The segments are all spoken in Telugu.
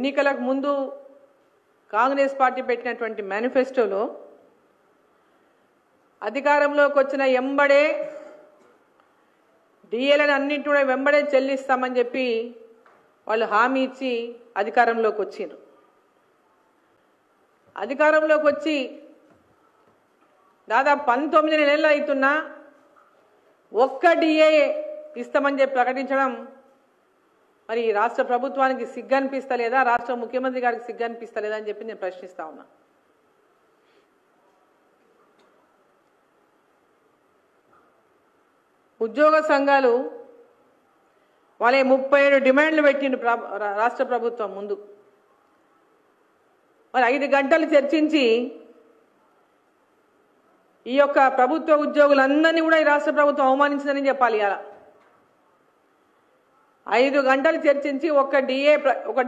ఎన్నికలకు ముందు కాంగ్రెస్ పార్టీ పెట్టినటువంటి మేనిఫెస్టోలో అధికారంలోకి వచ్చిన ఎంబడే డిఏలను అన్నింటి కూడా వెంబడే చెల్లిస్తామని చెప్పి వాళ్ళు హామీ ఇచ్చి అధికారంలోకి వచ్చిండ్రు. అధికారంలోకి వచ్చి దాదాపు 19 నెలలు అవుతున్నా ఒక్క డిఏ ఇస్తామని చెప్పి ప్రకటించడం మరి రాష్ట్ర ప్రభుత్వానికి సిగ్గనిపిస్తలేదా, రాష్ట్ర ముఖ్యమంత్రి గారికి సిగ్గనిపిస్తలేదా అని చెప్పి నేను ప్రశ్నిస్తా ఉన్నా. ఉద్యోగ సంఘాలు వాళ్ళే 37 డిమాండ్లు పెట్టిండు రాష్ట్ర ప్రభుత్వం ముందు. మరి 5 గంటలు చర్చించి ఈ యొక్క ప్రభుత్వ ఉద్యోగులందరినీ కూడా ఈ రాష్ట్ర ప్రభుత్వం అవమానించిందని చెప్పాలి. ఇలా 5 గంటలు చర్చించి ఒక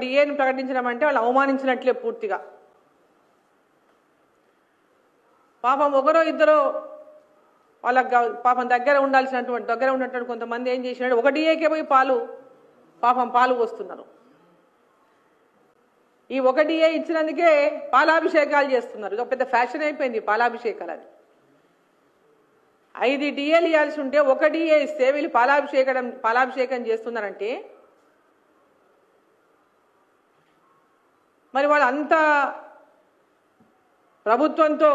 డిఏని ప్రకటించడం అంటే వాళ్ళు అవమానించినట్లే పూర్తిగా. పాపం ఒకరో ఇద్దరో వాళ్ళకి పాపం దగ్గర ఉన్నటువంటి కొంతమంది ఏం చేసినాడు, ఒక డిఏకే పోయి పాలు పోస్తున్నారు. ఈ ఒక డిఏ ఇచ్చినందుకే పాలాభిషేకాలు చేస్తున్నారు. ఇది పెద్ద ఫ్యాషన్ అయిపోయింది పాలాభిషేకాలు. అది 5 డిఏలు ఇవ్వాల్సి ఉంటే ఒక డిఏ ఇస్తే వీళ్ళు పాలాభిషేకం చేస్తున్నారంటే మరి వాళ్ళు అంతా ప్రభుత్వంతో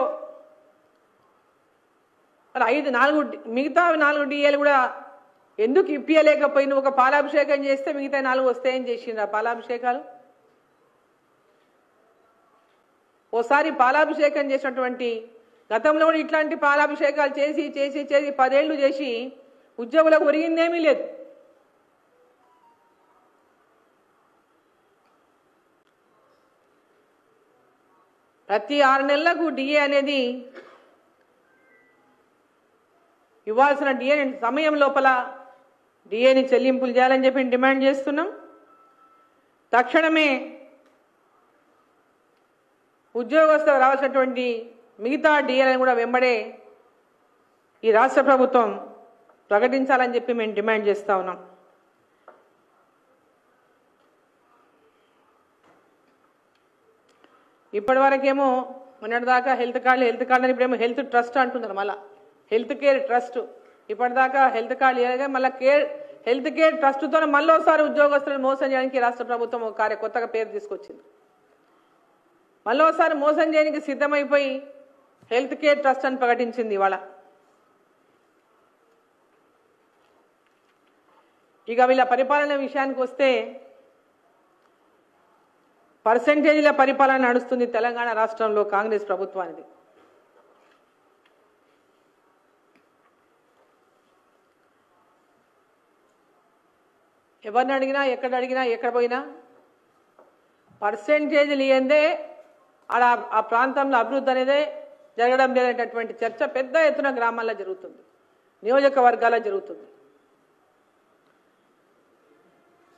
మిగతా 4 డిఏలు కూడా ఎందుకు ఇప్పియలేకపోయిన ఒక పాలాభిషేకం చేస్తే మిగతా 4 వస్తాయని చేసిండ్రు ఆ పాలాభిషేకాలు. ఓసారి పాలాభిషేకం చేసినటువంటి గతంలో కూడా ఇట్లాంటి పాలాభిషేకాలు చేసి 10 ఏళ్లు చేసి ఉద్యోగులకు ఒరిగిందేమీ లేదు. ప్రతి 6 నెలలకు డిఏ అనేది ఇవ్వాల్సిన డిఏ సమయం లోపల డిఏని చెల్లింపులు చేయాలని చెప్పి డిమాండ్ చేస్తున్నాం. తక్షణమే ఉద్యోగస్తులకు రావాల్సినటువంటి మిగతా డిఏలను కూడా వెంబడే ఈ రాష్ట్ర ప్రభుత్వం ప్రకటించాలని చెప్పి మేము డిమాండ్ చేస్తా ఉన్నాం. ఇప్పటి వరకేమో మొన్నటిదాకా హెల్త్ కార్డు అని ఇప్పుడేమో హెల్త్ ట్రస్ట్ అంటున్నారు. మళ్ళీ హెల్త్ కేర్ ట్రస్ట్, ఇప్పటిదాకా హెల్త్ కార్డు లేదుగా మళ్ళీ హెల్త్ కేర్ ట్రస్ట్తో మళ్ళీసారి ఉద్యోగస్తులను మోసం చేయడానికి రాష్ట్ర ప్రభుత్వం ఒక కొత్తగా పేరు తీసుకొచ్చింది. మళ్ళీసారి మోసం చేయడానికి సిద్ధమైపోయి హెల్త్ కేర్ ట్రస్ట్ అని ప్రకటించింది ఇవాళ. ఇక వీళ్ళ పరిపాలన విషయానికి వస్తే పర్సెంటేజీల పరిపాలన నడుస్తుంది తెలంగాణ రాష్ట్రంలో కాంగ్రెస్ ప్రభుత్వానికి. ఎవరిని అడిగినా ఎక్కడ పోయినా పర్సెంటేజీలు ఇయ్యందే ఆ ప్రాంతంలో అభివృద్ధి అనేదే జరగడం లేదనేటటువంటి చర్చ పెద్ద ఎత్తున గ్రామాల్లో జరుగుతుంది, నియోజకవర్గాల్లో జరుగుతుంది.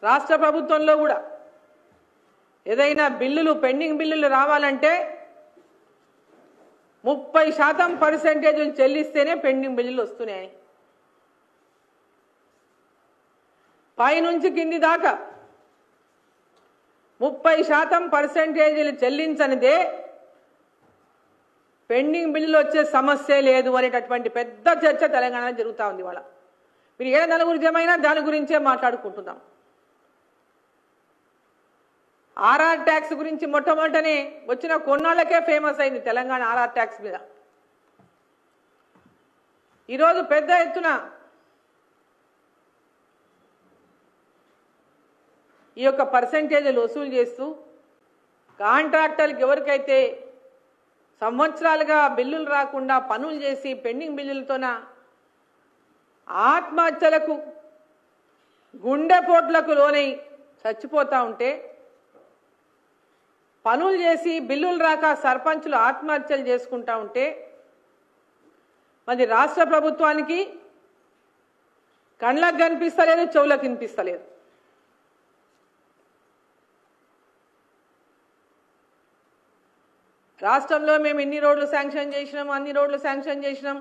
రాష్ట్ర ప్రభుత్వంలో కూడా ఏదైనా పెండింగ్ బిల్లులు రావాలంటే 30% పర్సెంటేజీలు చెల్లిస్తేనే పెండింగ్ బిల్లులు వస్తున్నాయి. పైనుంచి కింది దాకా 30% పర్సెంటేజీలు చెల్లించనిదే పెండింగ్ బిల్లులు వచ్చే సమస్య లేదు అనేటటువంటి పెద్ద చర్చ తెలంగాణలో జరుగుతూ ఉంది. ఇవాళ మీరు ఏ నలుగురు జమైనా దాని గురించే మాట్లాడుకుంటున్నాం. ఆర్ఆర్ ట్యాక్స్ గురించి మొట్టమొదటనే వచ్చిన కొన్నాళ్ళకే ఫేమస్ అయింది తెలంగాణ ఆర్ఆర్ ట్యాక్స్ మీద. ఈరోజు పెద్ద ఎత్తున ఈ యొక్క పర్సెంటేజీలు వసూలు చేస్తూ కాంట్రాక్టర్లకు ఎవరికైతే సంవత్సరాలుగా బిల్లులు రాకుండా పనులు చేసి పెండింగ్ బిల్లులతోన ఆత్మహత్యలకు గుండెపోట్లకు లోనై చచ్చిపోతూ ఉంటే, పనులు చేసి బిల్లులు రాక సర్పంచులు ఆత్మహత్యలు చేసుకుంటూ ఉంటే మరి రాష్ట్ర ప్రభుత్వానికి కళ్ళకు కనిపిస్తలేదు, చెవులకు వినిపిస్తలేదు. రాష్ట్రంలో మేము ఇన్ని రోడ్లు శాంక్షన్ చేసినాం, అన్ని రోడ్లు శాంక్షన్ చేసినాం,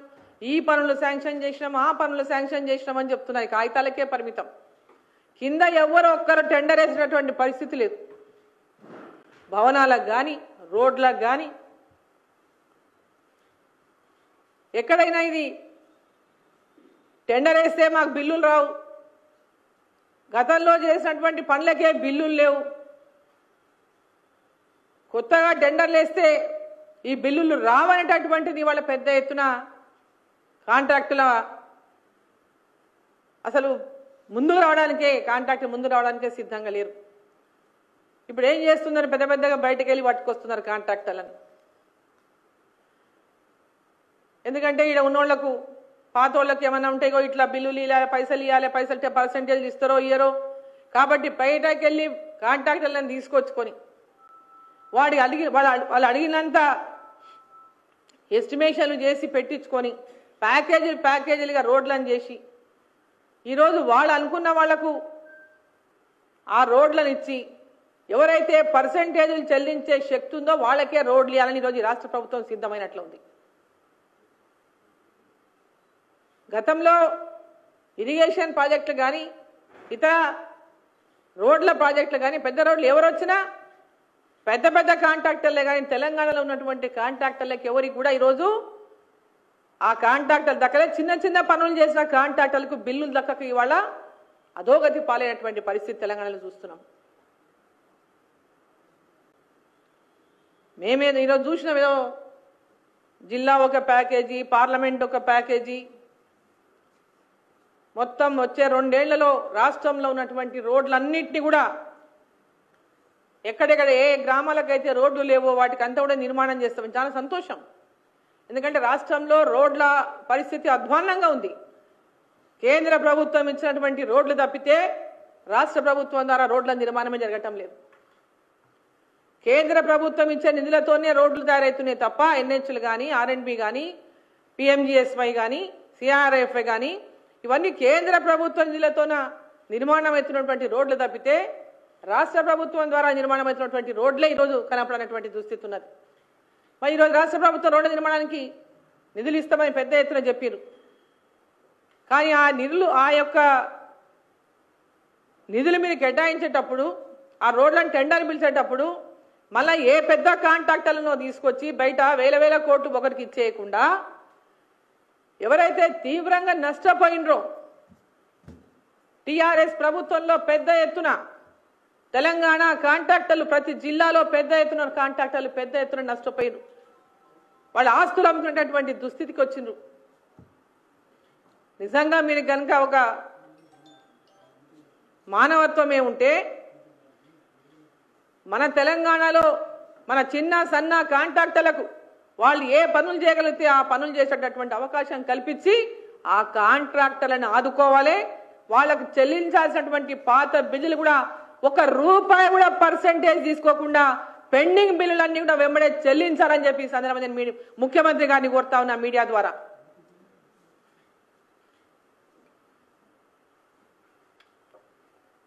ఈ పనులు శాంక్షన్ చేసినాం, ఆ పనులు శాంక్షన్ చేసినాం అని చెప్తున్నాయి. కాగితాలకే పరిమితం. కింద ఎవరో ఒక్కరు టెండర్ వేసినటువంటి పరిస్థితి లేదు. భవనాలకు కానీ రోడ్లకు కానీ ఎక్కడైనా ఇది టెండర్ వేస్తే మాకు బిల్లులు రావు, గతంలో చేసినటువంటి పనులకే బిల్లులు లేవు, కొత్తగా టెండర్లు వేస్తే ఈ బిల్లులు రావనేటటువంటిది వాళ్ళ పెద్ద ఎత్తున కాంట్రాక్టుల అసలు ముందుకు రావడానికే సిద్ధంగా లేరు. ఇప్పుడు ఏం చేస్తున్నారు? పెద్ద పెద్దగా బయటకు వెళ్ళి పట్టుకొస్తున్నారు కాంట్రాక్టర్లను. ఎందుకంటే ఇక్కడ ఉన్నోళ్లకు పాతోళ్ళకి ఏమైనా ఉంటాయో ఇట్లా బిల్లులు ఇవ్వాలి, పైసలు పర్సెంటేజ్ ఇస్తారో ఇయ్యరో, కాబట్టి బయటకు వెళ్ళి కాంట్రాక్టర్లను తీసుకొచ్చుకొని వాళ్ళు అడిగినంత ఎస్టిమేషన్లు చేసి పెట్టించుకొని ప్యాకేజీలుగా రోడ్లను చేసి ఈరోజు వాళ్ళు అనుకున్న వాళ్లకు ఆ రోడ్లను ఇచ్చి ఎవరైతే పర్సెంటేజీలు చెల్లించే శక్తి ఉందో వాళ్ళకే రోడ్లు ఇవ్వాలని ఈరోజు రాష్ట్ర ప్రభుత్వం సిద్ధమైనట్లు ఉంది. గతంలో ఇరిగేషన్ ప్రాజెక్టులు కానీ ఇతర రోడ్ల ప్రాజెక్టులు కానీ పెద్ద రోడ్లు ఎవరు వచ్చినా పెద్ద పెద్ద కాంట్రాక్టర్లే కానీ తెలంగాణలో ఉన్నటువంటి కాంట్రాక్టర్లకు ఎవరికి కూడా ఈరోజు ఆ కాంట్రాక్టర్లు దక్కలే. చిన్న చిన్న పనులు చేసిన కాంట్రాక్టర్లకు బిల్లులు దక్కక ఇవాళ అధోగతి పాలైనటువంటి పరిస్థితి తెలంగాణలో చూస్తున్నాం. మేమే ఈరోజు చూసిన ఏదో జిల్లా ఒక ప్యాకేజీ, పార్లమెంట్ ఒక ప్యాకేజీ, మొత్తం వచ్చే 2 ఏళ్లలో రాష్ట్రంలో ఉన్నటువంటి రోడ్లన్నింటినీ కూడా ఎక్కడెక్కడ ఏ గ్రామాలకైతే రోడ్లు లేవో వాటికి అంతా కూడా నిర్మాణం చేస్తాం. చాలా సంతోషం. ఎందుకంటే రాష్ట్రంలో రోడ్ల పరిస్థితి అధ్వాన్నంగా ఉంది. కేంద్ర ప్రభుత్వం ఇచ్చినటువంటి రోడ్లు తప్పితే రాష్ట్ర ప్రభుత్వం ద్వారా రోడ్ల నిర్మాణమే జరగటం లేదు. కేంద్ర ప్రభుత్వం ఇచ్చే నిధులతోనే రోడ్లు తయారవుతున్నాయి తప్ప ఎన్హెచ్లు కానీ, ఆర్ఎండ్బి కానీ, పిఎంజిఎస్వై కానీ, సిఆర్ఎఫ్ఐ కానీ ఇవన్నీ కేంద్ర ప్రభుత్వ నిధులతోన నిర్మాణం అవుతున్నటువంటి రోడ్లు తప్పితే రాష్ట్ర ప్రభుత్వం ద్వారా నిర్మాణం అవుతున్నటువంటి రోడ్లే ఈరోజు కనపడనటువంటి దుస్థితి ఉన్నది. మరి ఈరోజు రాష్ట్ర ప్రభుత్వం రోడ్ల నిర్మాణానికి నిధులు ఇస్తామని పెద్ద ఎత్తున చెప్పారు. కానీ ఆ యొక్క నిధులు మీరు కేటాయించేటప్పుడు ఆ రోడ్లను టెండర్ పిలిచేటప్పుడు మళ్ళీ ఏ పెద్ద కాంట్రాక్టర్లను తీసుకొచ్చి బయట వేల కోట్లు ఒకరికి ఇచ్చేయకుండా ఎవరైతే తీవ్రంగా నష్టపోయినరో టీఆర్ఎస్ ప్రభుత్వంలో పెద్ద ఎత్తున తెలంగాణ కాంట్రాక్టర్లు ప్రతి జిల్లాలో పెద్ద ఎత్తున నష్టపోయినరు. వాళ్ళ ఆస్తులు అమ్ముకునేటటువంటి దుస్థితికి వచ్చిండ్రు. నిజంగా మీరు కనుక ఒక మానవత్వమే ఉంటే మన తెలంగాణలో మన చిన్న సన్న కాంట్రాక్టర్లకు వాళ్ళు ఏ పనులు చేయగలిగితే ఆ పనులు చేసేటటువంటి అవకాశం కల్పించి ఆ కాంట్రాక్టర్లను ఆదుకోవాలి. వాళ్ళకు చెల్లించాల్సినటువంటి పాత బిల్లులు కూడా ₹1 కూడా పర్సెంటేజ్ తీసుకోకుండా పెండింగ్ బిల్లులన్నీ కూడా వెంబడే చెల్లించాలని చెప్పి ఈ సందర్భంగా నేను ముఖ్యమంత్రి గారిని కోరుతా ఉన్నా మీడియా ద్వారా.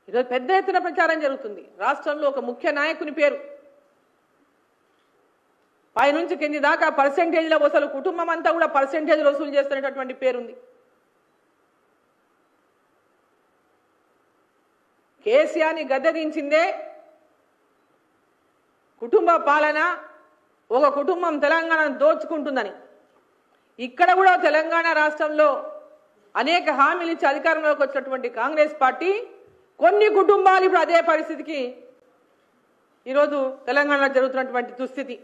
ఈరోజు పెద్ద ఎత్తున ప్రచారం జరుగుతుంది. రాష్ట్రంలో ఒక ముఖ్య నాయకుని పేరు పైనుంచి కింది దాకా పర్సెంటేజ్ల వసూలు, కుటుంబం అంతా కూడా పర్సెంటేజ్ వసూలు చేస్తున్నటువంటి పేరుంది. కేసీఆర్ని గద్దెదించిందే కుటుంబ పాలన, ఒక కుటుంబం తెలంగాణను దోచుకుంటుందని. ఇక్కడ కూడా తెలంగాణ రాష్ట్రంలో అనేక హామీలు ఇచ్చి అధికారంలోకి వచ్చినటువంటి కాంగ్రెస్ పార్టీ కొన్ని కుటుంబాలు ఇప్పుడు అదే పరిస్థితికి ఈరోజు తెలంగాణలో జరుగుతున్నటువంటి దుస్థితి.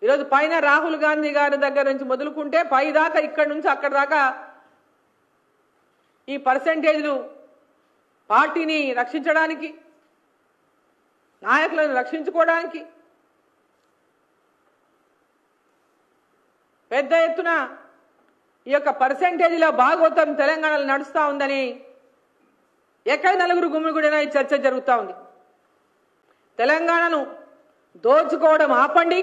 ఈరోజు పైన రాహుల్ గాంధీ గారి దగ్గర నుంచి మొదలుకుంటే పై దాకా ఇక్కడి నుంచి అక్కడి దాకా ఈ పర్సెంటేజ్లు పార్టీని రక్షించడానికి, నాయకులను రక్షించుకోవడానికి పెద్ద ఎత్తున ఈ యొక్క పర్సెంటేజ్ల భాగోతం తెలంగాణలో నడుస్తూ ఉందని ఎక్కడ నలుగురు గుమిగూడినా ఈ చర్చ జరుగుతూ ఉంది. తెలంగాణను దోచుకోవడం ఆపండి.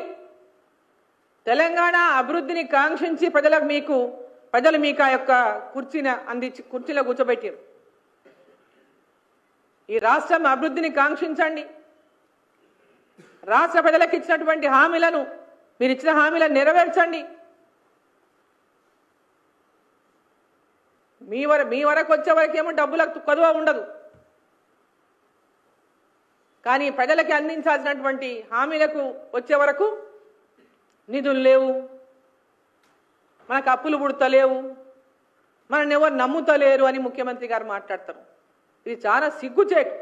తెలంగాణ అభివృద్ధిని కాంక్షించి ప్రజలు మీకు ఆ యొక్క కుర్చీలో కూర్చోబెట్టారు. ఈ రాష్ట్రం అభివృద్ధిని కాంక్షించండి. రాష్ట్ర ప్రజలకు ఇచ్చినటువంటి హామీలను మీరు ఇచ్చిన హామీలను నెరవేర్చండి. మీ వరకు వచ్చే వరకు ఏమో డబ్బులకు కొదువ ఉండదు. కానీ ప్రజలకి అందించాల్సినటువంటి హామీలకు వచ్చే వరకు నిధులు లేవు, మనకు అప్పులు పుడతలేవు, మనల్ని ఎవరు నమ్ముతలేరు అని ముఖ్యమంత్రి గారు మాట్లాడతారు. ఇది చాలా సిగ్గుచేటు.